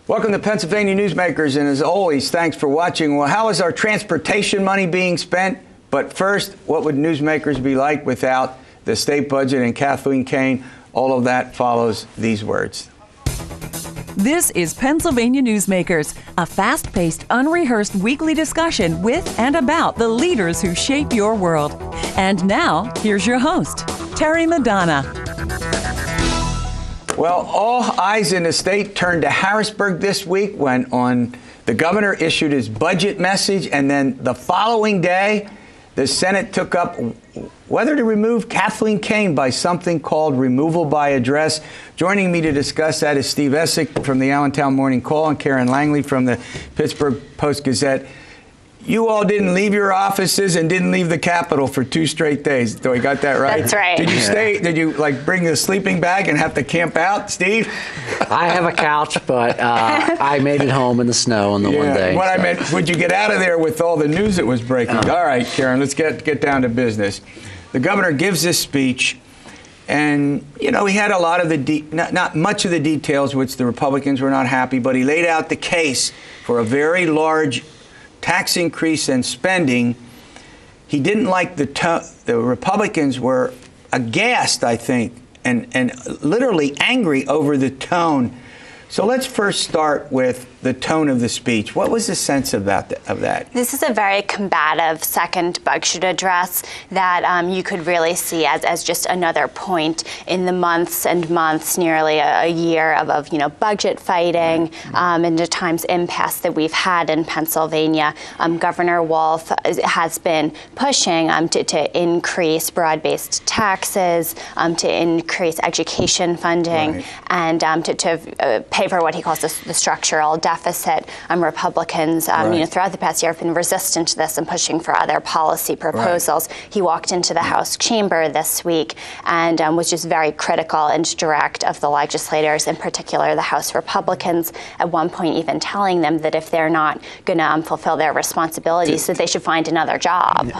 Welcome to Pennsylvania Newsmakers, and as always, thanks for watching. Well, how is our transportation money being spent? But first, what would newsmakers be like without the state budget and Kathleen Kane? All of that follows these words. This is Pennsylvania Newsmakers, a fast-paced, unrehearsed weekly discussion with and about the leaders who shape your world. And now, here's your host, Terry Madonna. Well, all eyes in the state turned to Harrisburg this week when the governor issued his budget message, and then the following day, the Senate took up whether to remove Kathleen Kane by something called removal by address. Joining me to discuss that is Steve Esack from the Allentown Morning Call and Karen Langley from the Pittsburgh Post-Gazette. You all didn't leave your offices and didn't leave the Capitol for 2 straight days. Do I got that right? That's right. Did you stay? Did you bring a sleeping bag and have to camp out, Steve? I have a couch, but I made it home in the snow on the one day. What I meant, would you get out of there with all the news that was breaking? All right, Karen, let's get down to business. The governor gives this speech, and he had a lot of not much of the details, which the Republicans were not happy, but he laid out the case for a very large tax increase and spending. He didn't like the Republicans were aghast, I think, and literally angry over the tone. So let's first start with the tone of the speech. What was the sense of that? This is a very combative second budget address that you could really see as just another point in the months and months, nearly a year of budget fighting and at times impasse that we've had in Pennsylvania. Governor Wolf has been pushing to increase broad-based taxes, to increase education funding, and to pay for what he calls the structural deficit. Republicans, throughout the past year have been resistant to this and pushing for other policy proposals. He walked into the House chamber this week and was just very critical and direct of the legislators, in particular the House Republicans, at one point even telling them that if they're not going to fulfill their responsibilities, that they should find another job.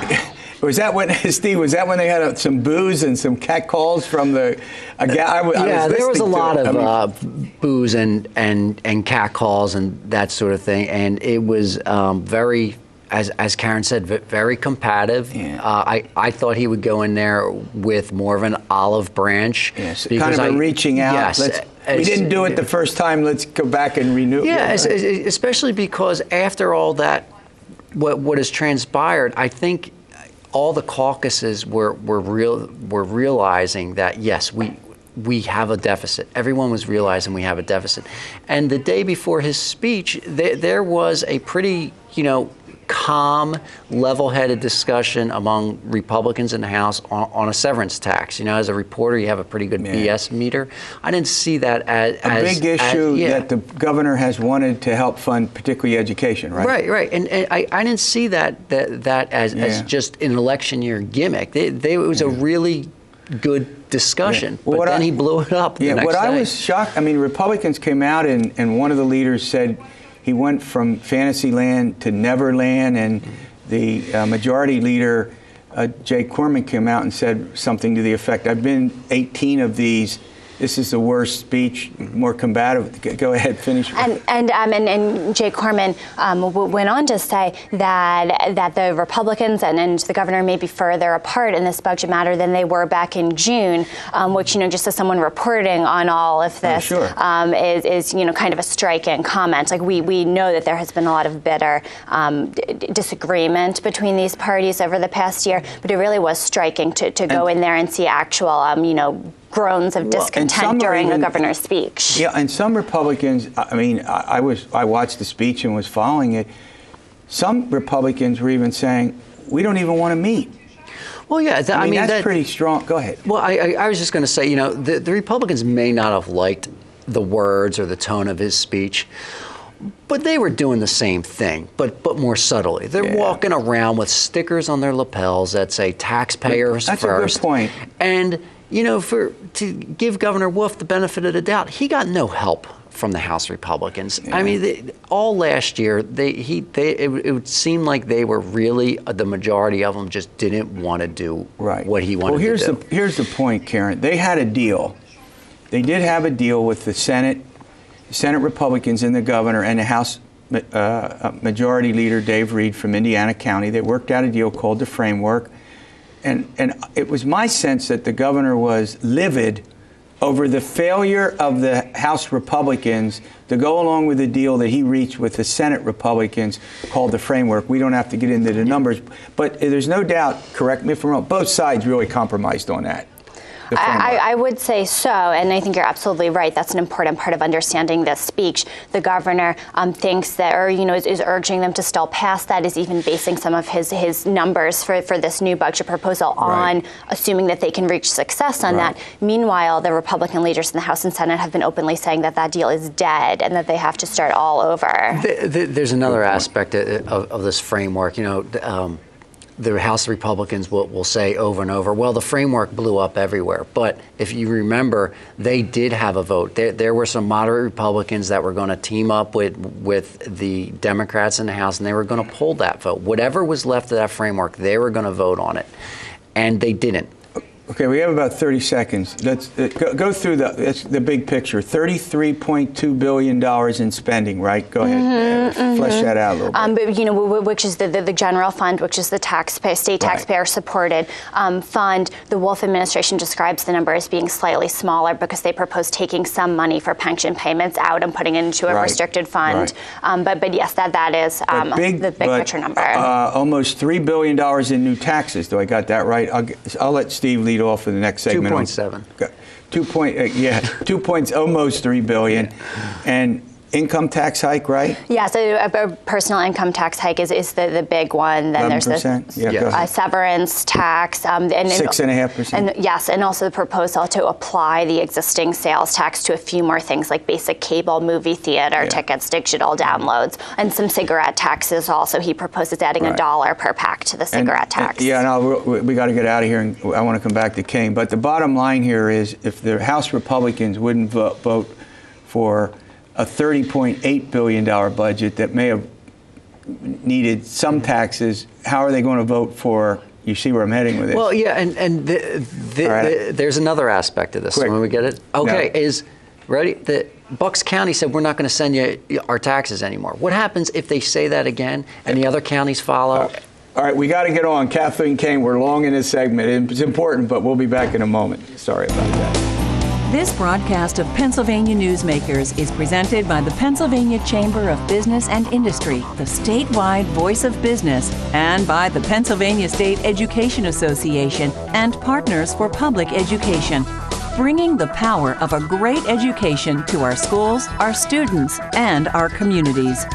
Was that when, Steve, was that when they had some boos and some catcalls from the... there was a lot of boos and catcalls and that sort of thing. And it was very, as Karen said, very combative. Yeah. I thought he would go in there with more of an olive branch. Yes, kind of reaching out. Yes. We didn't do it the first time. Let's go back and renew. Yeah, especially because after all that, what has transpired, I think all the caucuses were realizing that, yes, we have a deficit. Everyone was realizing we have a deficit. And the day before his speech, there was a pretty, calm, level-headed discussion among Republicans in the House on a severance tax. As a reporter, you have a pretty good BS meter. I didn't see that as a big issue that the governor has wanted to help fund, particularly education, right? Right. And I didn't see that as just an election year gimmick. It was a really good discussion, but then he blew it up the next day. I was shocked, Republicans came out and one of the leaders said he went from Fantasyland to Neverland, and the majority leader, Jay Corman, came out and said something to the effect, I've been 18 of these. This is the worst speech, more combative. Go ahead, finish. And Jay Corman went on to say that the Republicans and the governor may be further apart in this budget matter than they were back in June, which, just as someone reporting on all of this, is kind of a striking comment. Like we know that there has been a lot of bitter disagreement between these parties over the past year, but it really was striking to go in there and see actual, groans of discontent during the governor's speech. Yeah, and some Republicans, I watched the speech and was following it. Some Republicans were even saying, we don't even want to meet. Well, yeah, that's pretty strong. Go ahead. Well, I was just going to say, the Republicans may not have liked the words or the tone of his speech, but they were doing the same thing, but more subtly. They're walking around with stickers on their lapels that say taxpayers first. That's a good point. And to give Governor Wolf the benefit of the doubt, he got no help from the House Republicans. Yeah. All last year, it would seem like they were really, the majority of them just didn't want to do what he wanted to do. Here's the point, Karen. They had a deal. They did have a deal with the Senate Senate Republicans and the governor and the House Majority Leader Dave Reed from Indiana County. They worked out a deal called the Framework. And it was my sense that the governor was livid over the failure of the House Republicans to go along with the deal that he reached with the Senate Republicans called the Framework. We don't have to get into the numbers, but there's no doubt, correct me if I'm wrong, both sides really compromised on that. I would say so, and I think you're absolutely right. That's an important part of understanding this speech. The governor thinks that, or is urging them to still pass that, is even basing some of his numbers for this new budget proposal on assuming that they can reach success on that. Meanwhile, the Republican leaders in the House and Senate have been openly saying that that deal is dead and that they have to start all over. There's another aspect of this framework. The House Republicans will say over and over, well, the framework blew up everywhere. But if you remember, they did have a vote. There were some moderate Republicans that were going to team up with the Democrats in the House, and they were going to pull that vote. Whatever was left of that framework, they were going to vote on it. And they didn't. Okay, we have about 30 seconds. Let's go through the big picture. $33.2 billion in spending, right? Go ahead. Flesh that out a little bit. Which is the general fund, which is the state taxpayer-supported fund. The Wolf administration describes the number as being slightly smaller because they propose taking some money for pension payments out and putting it into a restricted fund. But yes, that is the big picture number. Almost $3 billion in new taxes. Do I got that right? I'll let Steve lead off for the next segment. 2.7. 2 points, almost $3 billion. Yeah. And income tax hike, right? Yeah, so a personal income tax hike is the big one. Then 11%? There's the severance tax. And 6.5%? And yes, and also the proposal to apply the existing sales tax to a few more things like basic cable, movie theater tickets, digital downloads, and some cigarette taxes also. He proposes adding $1 per pack to the cigarette tax. We got to get out of here, and I want to come back to Kane. But the bottom line here is if the House Republicans wouldn't vote for a $30.8 billion budget that may have needed some taxes, how are they going to vote for? You see where I'm heading with this? Well, yeah, and there's another aspect of this. Quick. When we get it, ready? The Bucks County said we're not going to send you our taxes anymore. What happens if they say that again and the other counties follow? All right, we got to get on. Kathleen Kane, we're long in this segment. It's important, but we'll be back in a moment. Sorry about that. This broadcast of Pennsylvania Newsmakers is presented by the Pennsylvania Chamber of Business and Industry, the statewide voice of business, and by the Pennsylvania State Education Association and Partners for Public Education, bringing the power of a great education to our schools, our students, and our communities.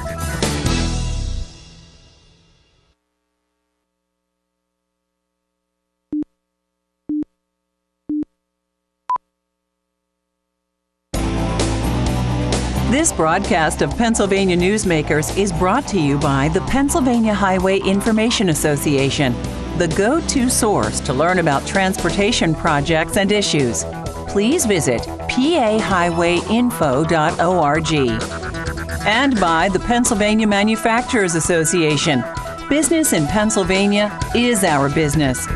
This broadcast of Pennsylvania Newsmakers is brought to you by the Pennsylvania Highway Information Association, the go-to source to learn about transportation projects and issues. Please visit pahighwayinfo.org. And by the Pennsylvania Manufacturers Association. Business in Pennsylvania is our business.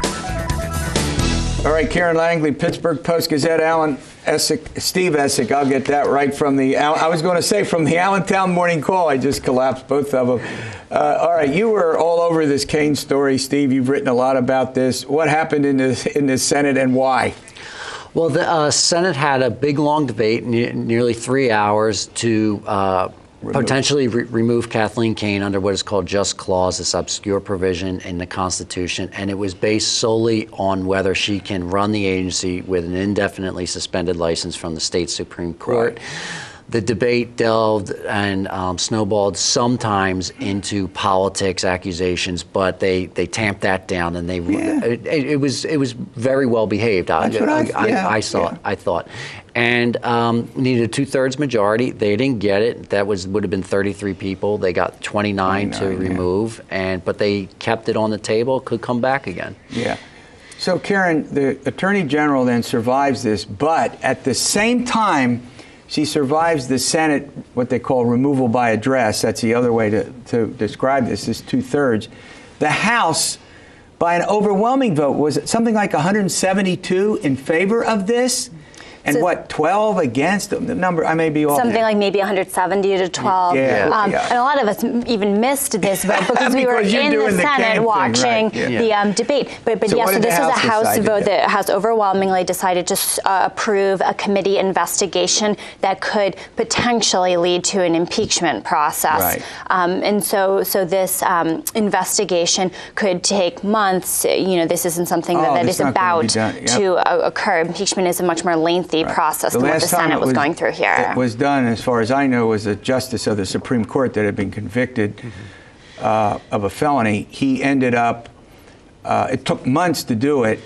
All right, Karen Langley, Pittsburgh Post-Gazette, Steve Esack, I'll get that right from the Allentown Morning Call. I just collapsed both of them. All right, you were all over this Kane story, Steve. You've written a lot about this. What happened in the Senate and why? Well, the Senate had a big, long debate, nearly 3 hours, to potentially remove Kathleen Kane under what is called just clause, this obscure provision in the Constitution, and it was based solely on whether she can run the agency with an indefinitely suspended license from the state Supreme Court. Right. The debate delved and snowballed sometimes into politics accusations, but they tamped that down, and it was very well behaved. I thought. And needed a 2/3 majority. They didn't get it. That would have been 33 people. They got 29 to remove, but they kept it on the table. Could come back again. Yeah. So Karen, the Attorney General then survives this, but at the same time, she survives the Senate, what they call removal by address. That's the other way to describe this, is 2/3. The House, by an overwhelming vote, was something like 172 in favor of this. And So- what, 12 against the number? I may be off. Something there. like maybe 170 to 12. Yeah. And a lot of us even missed this vote because we were Because you're in the doing the Kane Senate thing, watching right. the debate. But So yes, what so did the this was a House House decide to vote. do? The House overwhelmingly decided to approve a committee investigation that could potentially lead to an impeachment process. Right. And so this investigation could take months. This isn't something that it's is not gonna be about done. Yep. to occur. Impeachment is a much more lengthy process than what the last time Senate was going through here. It was done, as far as I know, was a justice of the Supreme Court that had been convicted of a felony. He ended up, it took months to do it,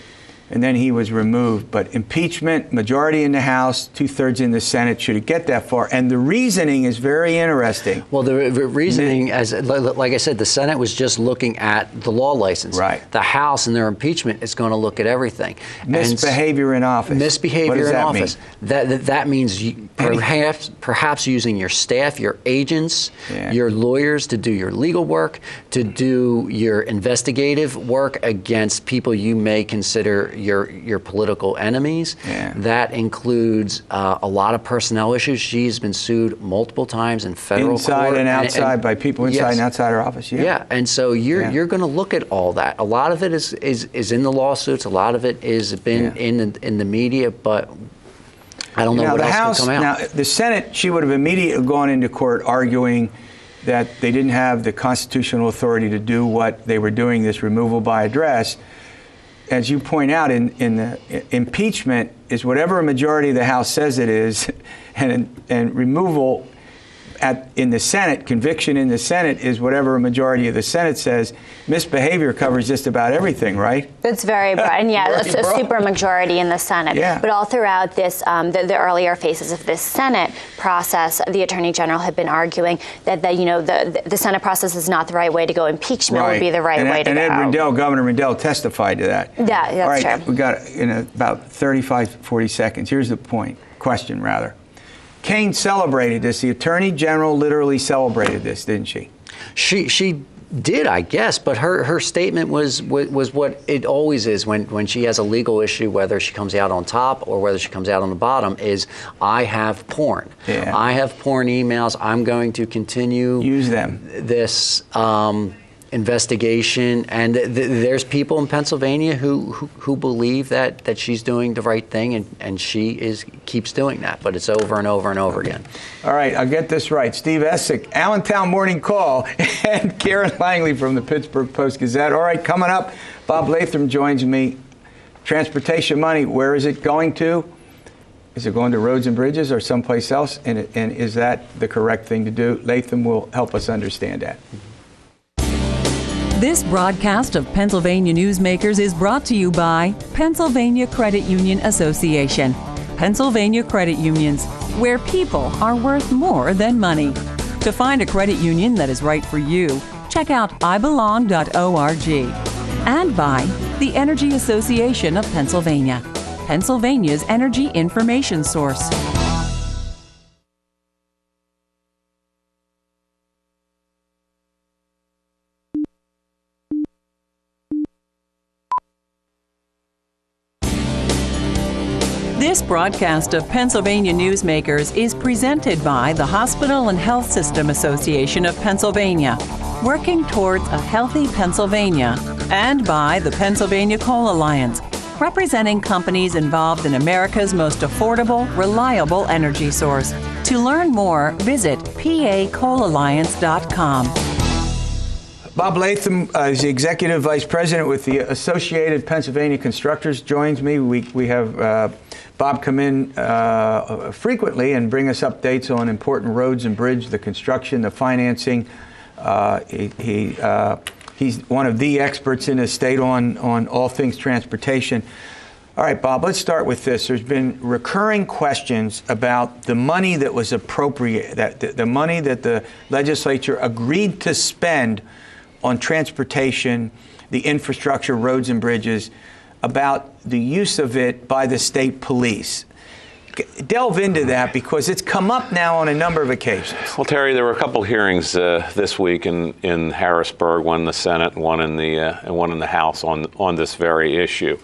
and then he was removed. But impeachment, majority in the House, 2/3 in the Senate, should it get that far? And the reasoning is very interesting. Well, the reasoning, as like I said, the Senate was just looking at the law license. Right. The House and their impeachment is going to look at everything. Misbehavior in office. Misbehavior What does in that office. That means perhaps using your staff, your agents, your lawyers to do your legal work, to do your investigative work against people you may consider your political enemies. Yeah. That includes a lot of personnel issues. She's been sued multiple times in federal court. Inside and outside, by people inside yes. and outside her office. Yeah, and so you're going to look at all that. A lot of it is in the lawsuits. A lot of it is been in the media, but I don't know what the else House, can come out. Now, the Senate, she would have immediately gone into court arguing that they didn't have the constitutional authority to do what they were doing, this removal by address. As you point out, in the impeachment is whatever a majority of the House says it is, and removal in the Senate, conviction in the Senate is whatever a majority of the Senate says. Misbehavior covers just about everything, right? It's very broad, and it's a super majority in the Senate. Yeah. But all throughout this, the earlier phases of this Senate process, the Attorney General had been arguing that the Senate process is not the right way to go. Impeachment would be the right way to and go. Ed Rendell, Governor Rendell, testified to that. Yeah, that's all right, true. We got in about 35, 40 seconds. Here's the question rather. Kane celebrated this. The Attorney General literally celebrated this, didn't she? She did, I guess, but her statement was what it always is when she has a legal issue, whether she comes out on top or whether she comes out on the bottom, is I have porn. Yeah. I have porn emails. I'm going to continue Use them. This investigation, and there's people in Pennsylvania who believe that she's doing the right thing, and she keeps doing that, but it's over and over and over again. All right, I'll get this right. Steve Esack, Allentown Morning Call, and Karen Langley from the Pittsburgh Post-Gazette. All right, coming up, Bob Latham joins me. Transportation money, where is it going to? Is it going to roads and bridges or someplace else? And is that the correct thing to do? Latham will help us understand that. This broadcast of Pennsylvania Newsmakers is brought to you by Pennsylvania Credit Union Association. Pennsylvania Credit Unions, where people are worth more than money. To find a credit union that is right for you, check out ibelong.org. And by the Energy Association of Pennsylvania, Pennsylvania's energy information source. This broadcast of Pennsylvania Newsmakers is presented by the Hospital and Health System Association of Pennsylvania, working towards a healthy Pennsylvania, and by the Pennsylvania Coal Alliance, representing companies involved in America's most affordable, reliable energy source. To learn more, visit pacoalalliance.com. Bob Latham is the Executive Vice President with the Associated Pennsylvania Constructors, joins me. We have Bob come in frequently and bring us updates on important roads and bridges, the construction, the financing. He's one of the experts in the state on all things transportation. All right, Bob, let's start with this. There's been recurring questions about the money that was appropriate, the money that the legislature agreed to spend on transportation, the infrastructure, roads and bridges, about the use of it by the state police. delve into that, because it's come up now on a number of occasions. Well, Terry, there were a couple hearings this week in Harrisburg, one in the Senate, and one in the House on this very issue.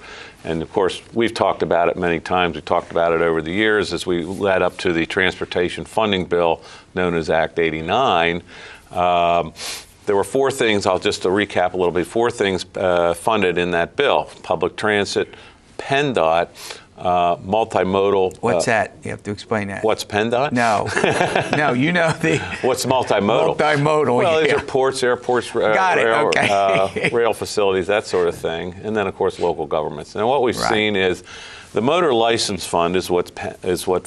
And of course, we've talked about it many times. We've talked about it over the years as we led up to the transportation funding bill known as Act 89. There were four things, I'll just recap a little bit, four things funded in that bill: public transit, PennDOT, multimodal. What's that? You have to explain that. What's PennDOT? No. No, you know the... What's multimodal? Multimodal, well, yeah. These are ports, airports, Got it, rail, okay. Rail facilities, that sort of thing. And then, of course, local governments. And what we've seen is the motor license fund is what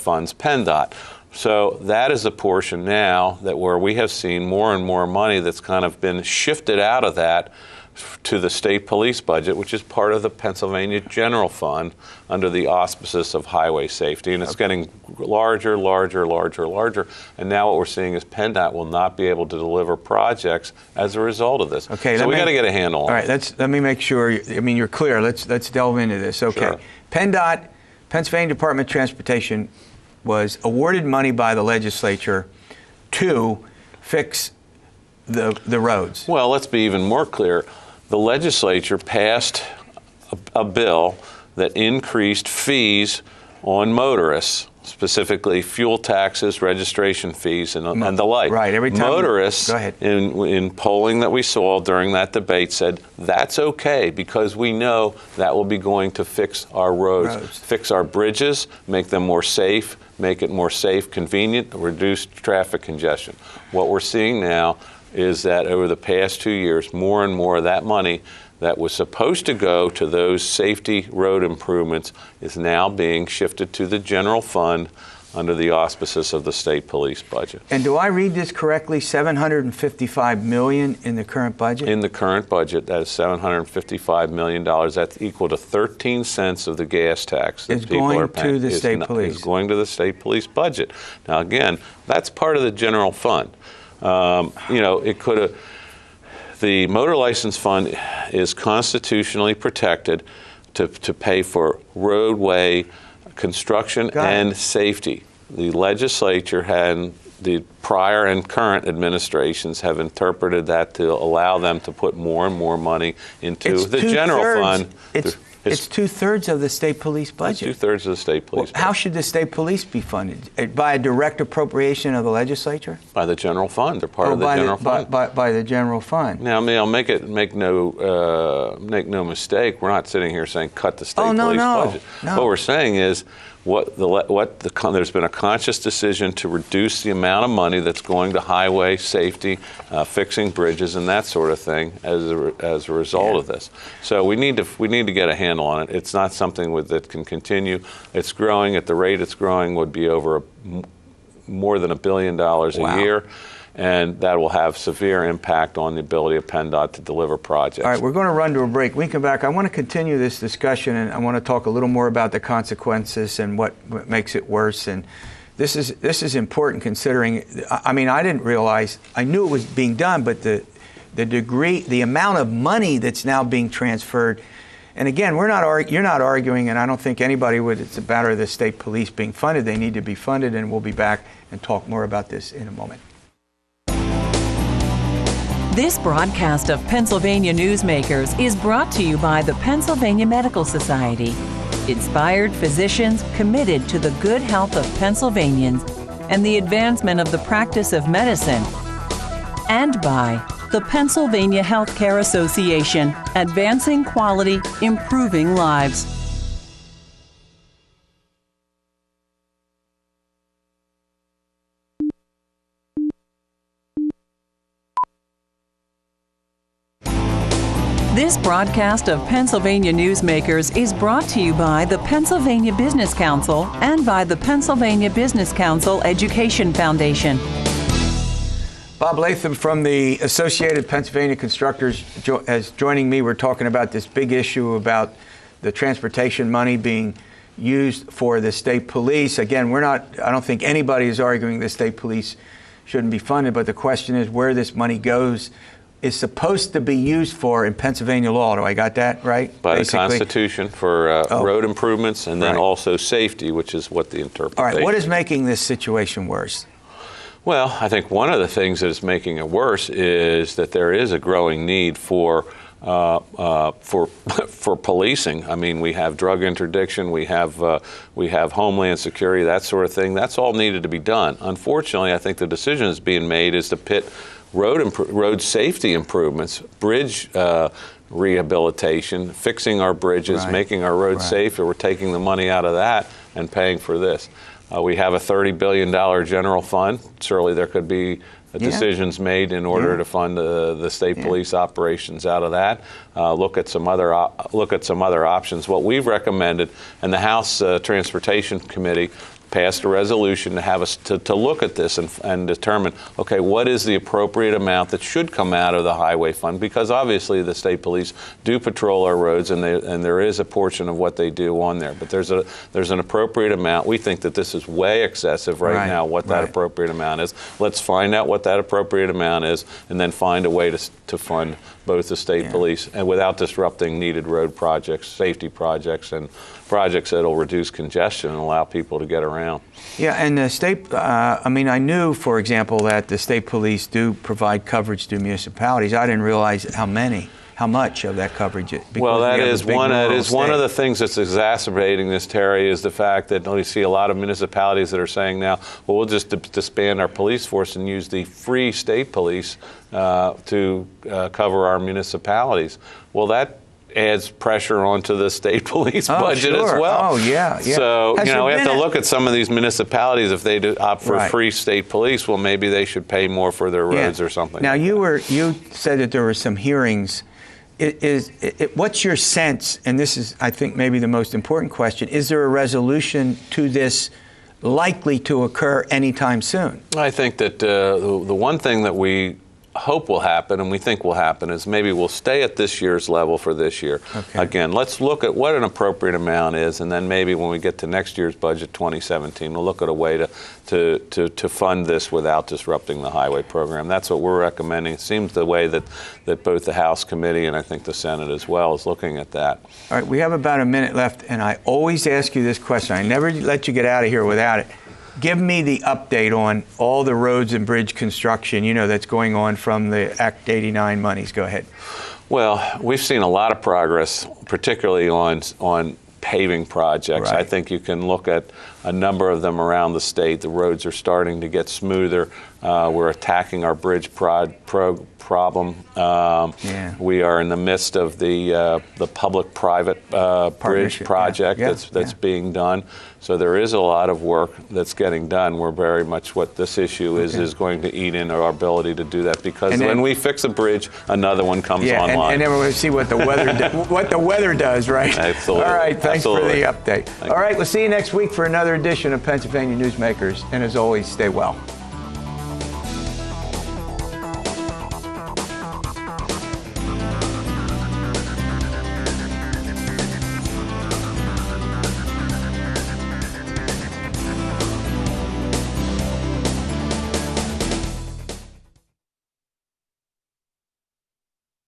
funds PennDOT. So that is a portion now that where we have seen more and more money that's kind of been shifted out of that to the state police budget, which is part of the Pennsylvania General Fund under the auspices of highway safety. And it's getting larger, larger, larger, larger. And now what we're seeing is PennDOT will not be able to deliver projects as a result of this. Okay, so we got to get a handle on it. All right, let me make sure, I mean, you're clear. Let's delve into this. Okay. Sure. PennDOT, Pennsylvania Department of Transportation, was awarded money by the legislature to fix the roads. Well, let's be even more clear. The legislature passed a bill that increased fees on motorists, specifically fuel taxes, registration fees, and the like. Right. Every time motorists, go ahead. In polling that we saw during that debate, said that's okay because we know that will be going to fix our roads, fix our bridges, make them more safe, make it more safe, convenient, reduce traffic congestion. What we're seeing now is that over the past 2 years, more and more of that money that was supposed to go to those safety road improvements is now being shifted to the general fund under the auspices of the state police budget. And do I read this correctly? $755 million in the current budget? In the current budget, that is $755 million. That's equal to 13 cents of the gas tax that people are paying. Going to the state police. Is going to the state police budget. Now, again, that's part of the general fund. It could have. The motor license fund is constitutionally protected to pay for roadway construction and safety. The legislature and the prior and current administrations have interpreted that to allow them to put more and more money into the general fund. It's 2/3 of the state police budget. It's 2/3 of the state police budget. How should the state police be funded? By a direct appropriation of the legislature? By the general fund. They're part of the general fund. By the general fund. Now, I mean, I'll make no mistake. We're not sitting here saying cut the state police budget. No. What we're saying is there's been a conscious decision to reduce the amount of money that's going to highway safety, fixing bridges, and that sort of thing as a result of this. So we need to get a handle on it. It's not something that can continue. It's growing at the rate it's growing would be over more than $1 billion a year. And that will have severe impact on the ability of PennDOT to deliver projects. All right, we're going to run to a break. When we come back, I want to continue this discussion, and I want to talk a little more about the consequences and what makes it worse. And this is important considering, I mean, I didn't realize, I knew it was being done, but the degree, the amount of money that's now being transferred. And again, you're not arguing, and I don't think anybody would. It's a matter of the state police being funded. They need to be funded, and we'll be back and talk more about this in a moment. This broadcast of Pennsylvania Newsmakers is brought to you by the Pennsylvania Medical Society. Inspired physicians committed to the good health of Pennsylvanians and the advancement of the practice of medicine. And by the Pennsylvania Healthcare Association, advancing quality, improving lives. This broadcast of Pennsylvania Newsmakers is brought to you by the Pennsylvania Business Council and by the Pennsylvania Business Council Education Foundation. Bob Latham from the Associated Pennsylvania Constructors is joining me. We're talking about this big issue about the transportation money being used for the state police. Again, I don't think anybody is arguing the state police shouldn't be funded, but the question is where this money goes, is supposed to be used for in Pennsylvania law. Do I got that right? By basically? the Constitution for road improvements, and then also safety, which is what the interpretation. All right, what is making this situation worse? Well, I think one of the things that is making it worse is that there is a growing need for policing. I mean, we have drug interdiction, we have homeland security, that sort of thing. That's all needed to be done. Unfortunately, I think the decision that's being made is to pit road safety improvements, bridge rehabilitation, fixing our bridges, making our roads safer. We're taking the money out of that and paying for this. We have a $30 billion general fund. Certainly there could be decisions made in order to fund the state police operations out of that. Look at some other options. What we've recommended, and the House Transportation Committee passed a resolution to have us to look at this and determine, okay, what is the appropriate amount that should come out of the highway fund? Because obviously the state police do patrol our roads, and there is a portion of what they do on there. But there's an appropriate amount. We think that this is way excessive right now, what that appropriate amount is. Let's find out what that appropriate amount is, and then find a way to fund both the state police and without disrupting needed road projects, safety projects, and projects that will reduce congestion and allow people to get around. Yeah, and the state, I mean, I knew, for example, that the state police do provide coverage to municipalities. I didn't realize how much of that coverage it. Well, that is one of the things that's exacerbating this, Terry, is the fact that we see a lot of municipalities that are saying now, well, we'll just disband our police force and use the free state police to cover our municipalities. Well, that adds pressure onto the state police budget as well. Oh, yeah. So, we have to look at some of these municipalities. If they do opt for free state police, well, maybe they should pay more for their roads or something. Now, you said that there were some hearings. What's your sense, and this is, I think, maybe the most important question, is there a resolution to this likely to occur anytime soon? I think that the one thing that we hope will happen, and we think will happen, is maybe we'll stay at this year's level for this year. Okay. Again, let's look at what an appropriate amount is, and then maybe when we get to next year's budget, 2017, we'll look at a way to fund this without disrupting the highway program. That's what we're recommending. It seems the way that both the House Committee and I think the Senate as well is looking at that. All right, we have about a minute left, and I always ask you this question. I never let you get out of here without it. Give me the update on all the roads and bridge construction, that's going on from the Act 89 monies. Go ahead. Well, we've seen a lot of progress, particularly on paving projects. I think you can look at a number of them around the state. The roads are starting to get smoother. We're attacking our bridge problem. We are in the midst of the public-private bridge project that's being done. So there is a lot of work that's getting done. We're very much what this issue is going to eat into our ability to do that, because when we fix a bridge, another one comes online. And then we're going to see what the weather does, right? Absolutely. All right, thanks for the update. All right, we'll see you next week for another edition of Pennsylvania Newsmakers, and as always, stay well.